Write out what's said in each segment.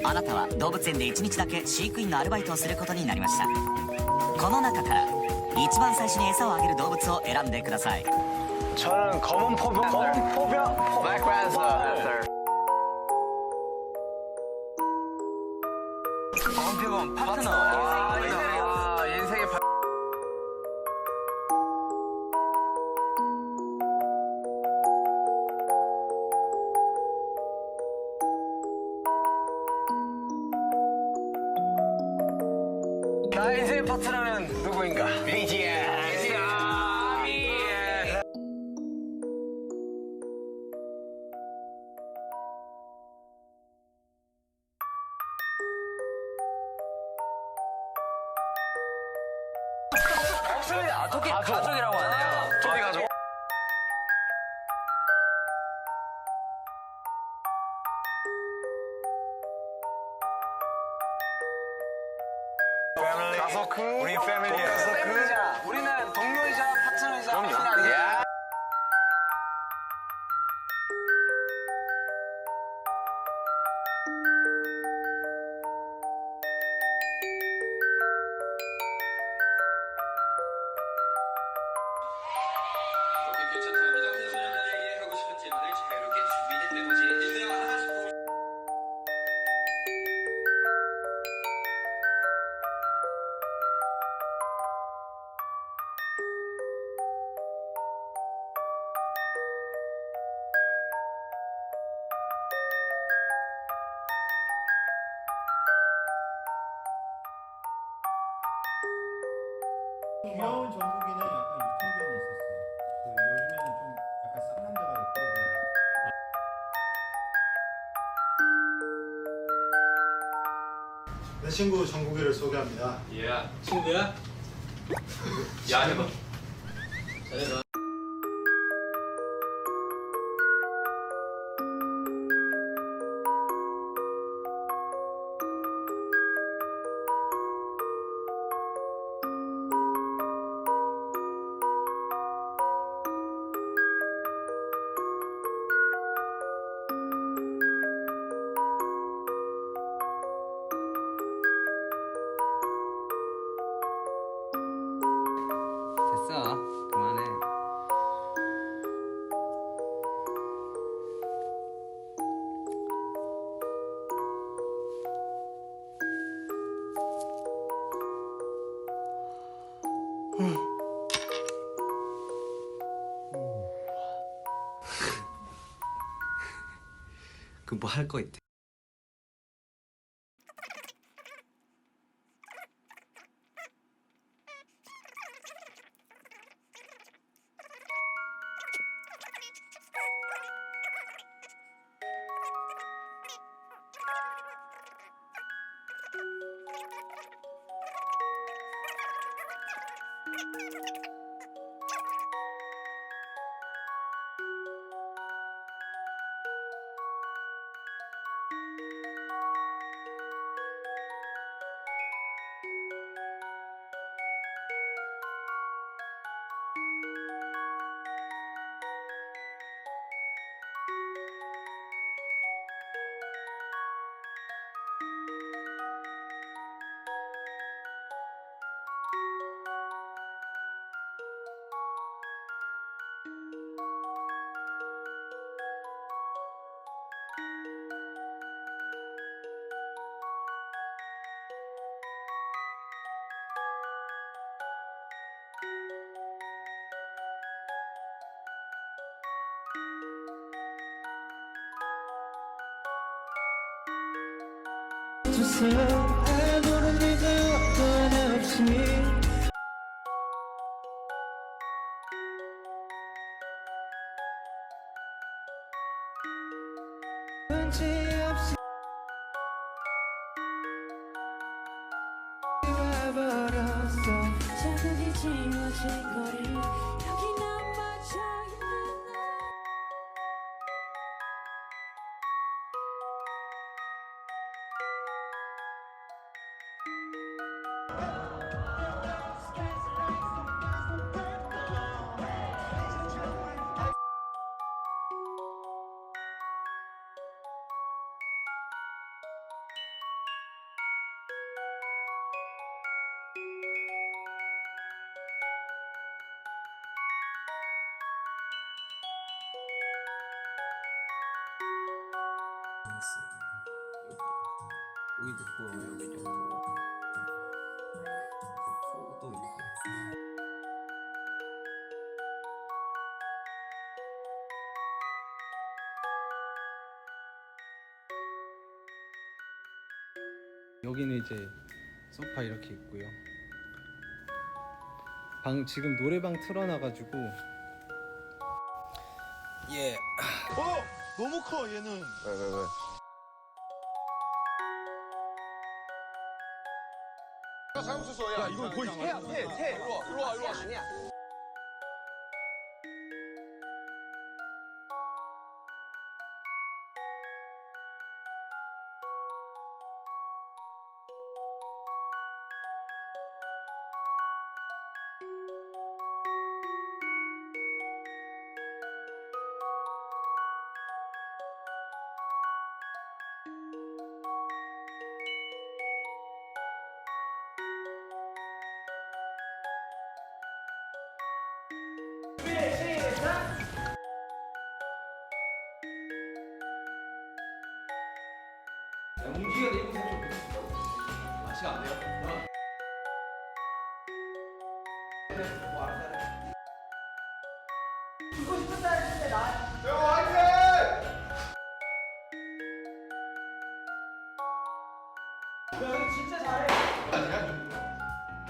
あなたは動物園で1日だけ飼育員のアルバイトをすることになりました。この中から一番最初に餌をあげる動物を選んでください。 저는 검은 포병. Black Panther. 검은 표범 파트너. 인생의 나의 인생의 파트너는 누구인가? BTS. 토끼 가족이라고 하네요. 토끼 가족. 가서크. 우리 패밀리야. 우리는 동료이자 파트너이자 그럼요. 아니야. 괜찮답니다. 펜션에게 하고 싶은 질문을 자유롭게 준비된 메모지에 일대와 하나씩 뽑을 귀여운 정국이는 약간 유통기한이 있었어요. 요즘에는 좀 약간 쌍남자가 됐고 내 친구 정국이를 소개합니다. 예. 친구야? 야, 해봐. 잘해봐. 됐어. 그만해. 그 뭐 할 거 있대. 아무런 일도 하나 없이 문제 없이 와버렸어 자극이 지워진 거리 여기 난 맞춰있는 나 여기도 있고 여기도 있고 소도 있고. 여기는 이제 소파 이렇게 있고요. 방 지금 노래방 틀어놔가지고 예. 너무 커 얘는. 왜? 사용수소 야 이거 거의 새야 새. 일로 와. 아니야.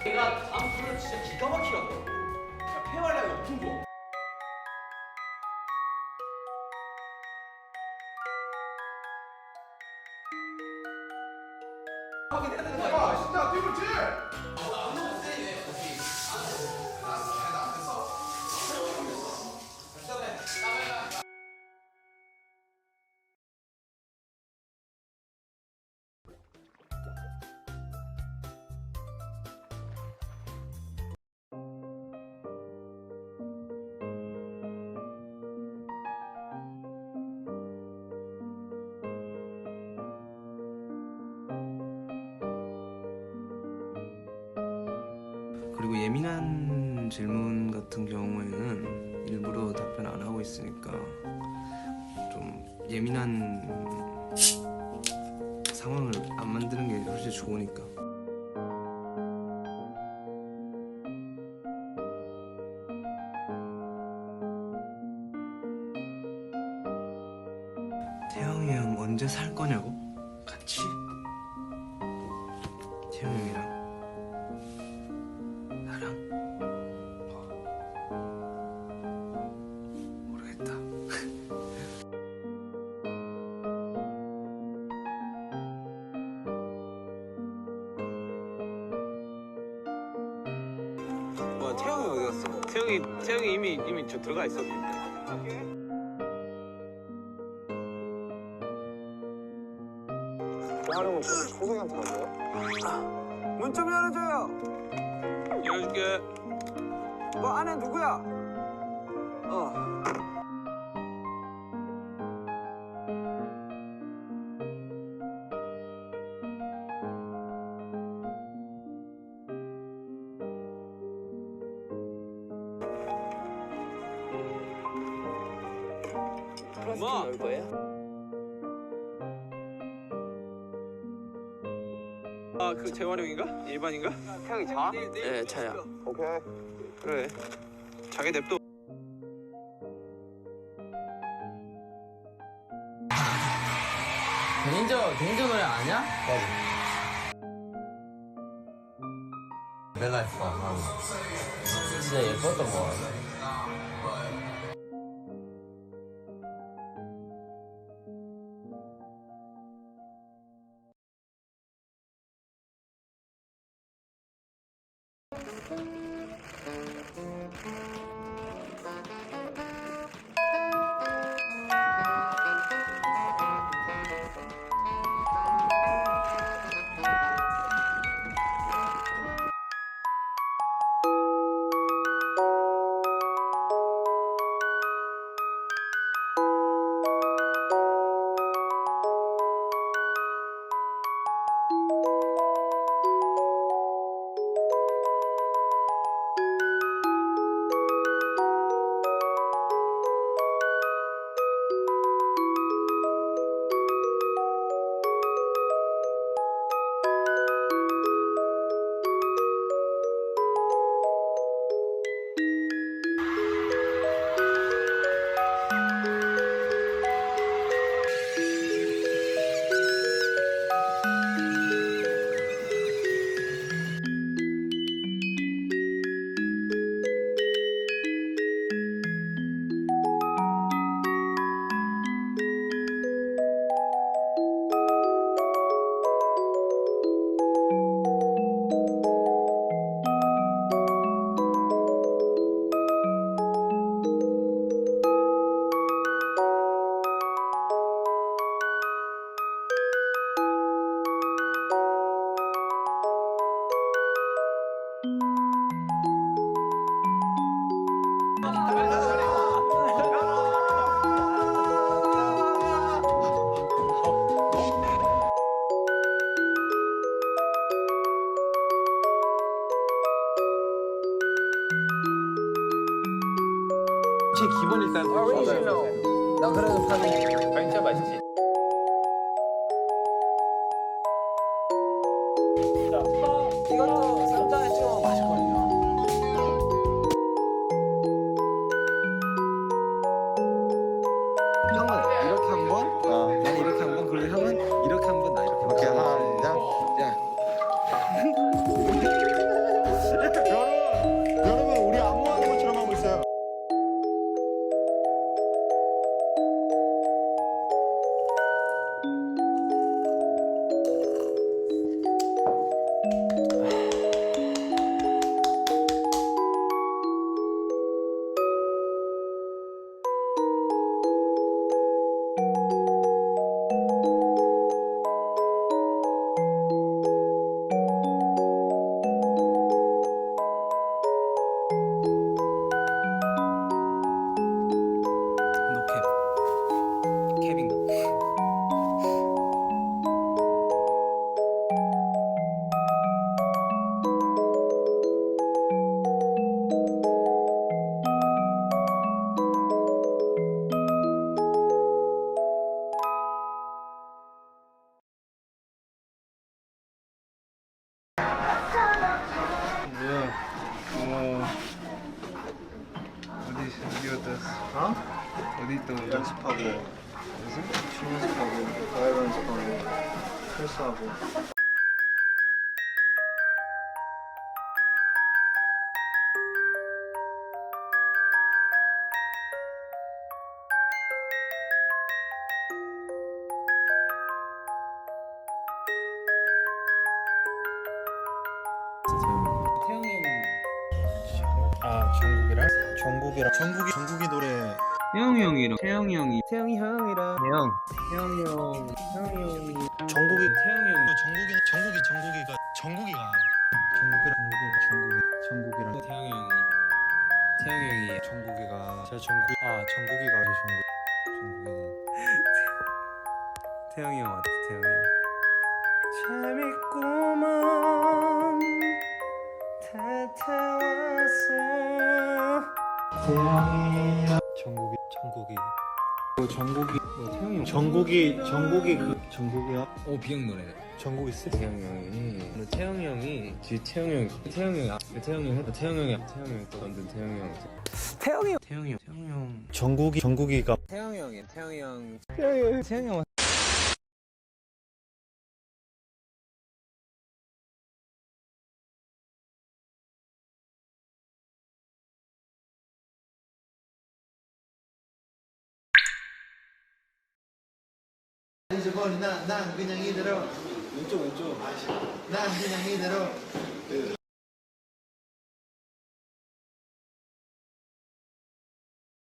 내가 다음 tur는 진짜 기가 막히게 한다고. 야, 폐활량이 엄청 좋아. 확인해야 되는 거 아니야? 진짜 뛰었지? 그리고 예민한 질문 같은 경우에는 일부러 답변 안 하고 있으니까 좀 예민한 상황을 안 만드는 게 훨씬 좋으니까. 태영이 형 언제 살 거냐고? 같이? 태영이 형이랑 나랑? 모르겠다. 뭐야 태영이 어디 갔어? 태영이 이미 저 들어가 있었는데. 하려면 초석이한테 가세요? 문 좀 열어줘요. 열어줄게. 뭐 안에 누구야? 뭐? 열 거예요? 아, 그 재활용인가? 일반인가? 태영이 자? 네, 차야. 오케이. 그래. 자기 냅둬. 개인적 노래 아니야? 내가 했어. 진짜 예뻤던 거 같아. 제 기본 일단. 나 그래도 파는 진짜 맛있지. 이것도 쌈장에 찍어 맛있거든요. 형은 이렇게 한 번, 난 이렇게 한 번, 그리고 형은 이렇게 한 번, 나 이렇게 한 번. 오케이, 하나, 여러분 우리 아무 하는 것처럼 하고 있어요. 캡인가? 어디 갔다 왔어? 어디 있다 왔어? 연습하고, 춤 연습하고, 가요 연습하고, 철수하고. 태영이 형 아 정국이 노래. 태영이 형이랑 태영이 형이랑 태영이 형이 정국이 태영이 형 정국이랑 태영이 형이 정국이가 제가 정국이가 아주 정국이는 태영이 형 맞지? 태영이 형 재밌구먼 태태와서 태양이야 정국이야. 오 비형 노래네. 정국이 있어? 태영이 형이 태영이 형이 뒤 태영이 형이 태영이 형이 또 만든 태영이 형 태영이 형 정국이가 태영이 형이 태영이 형 잊어버린 난 그냥 이대로 왼쪽 난 그냥 이대로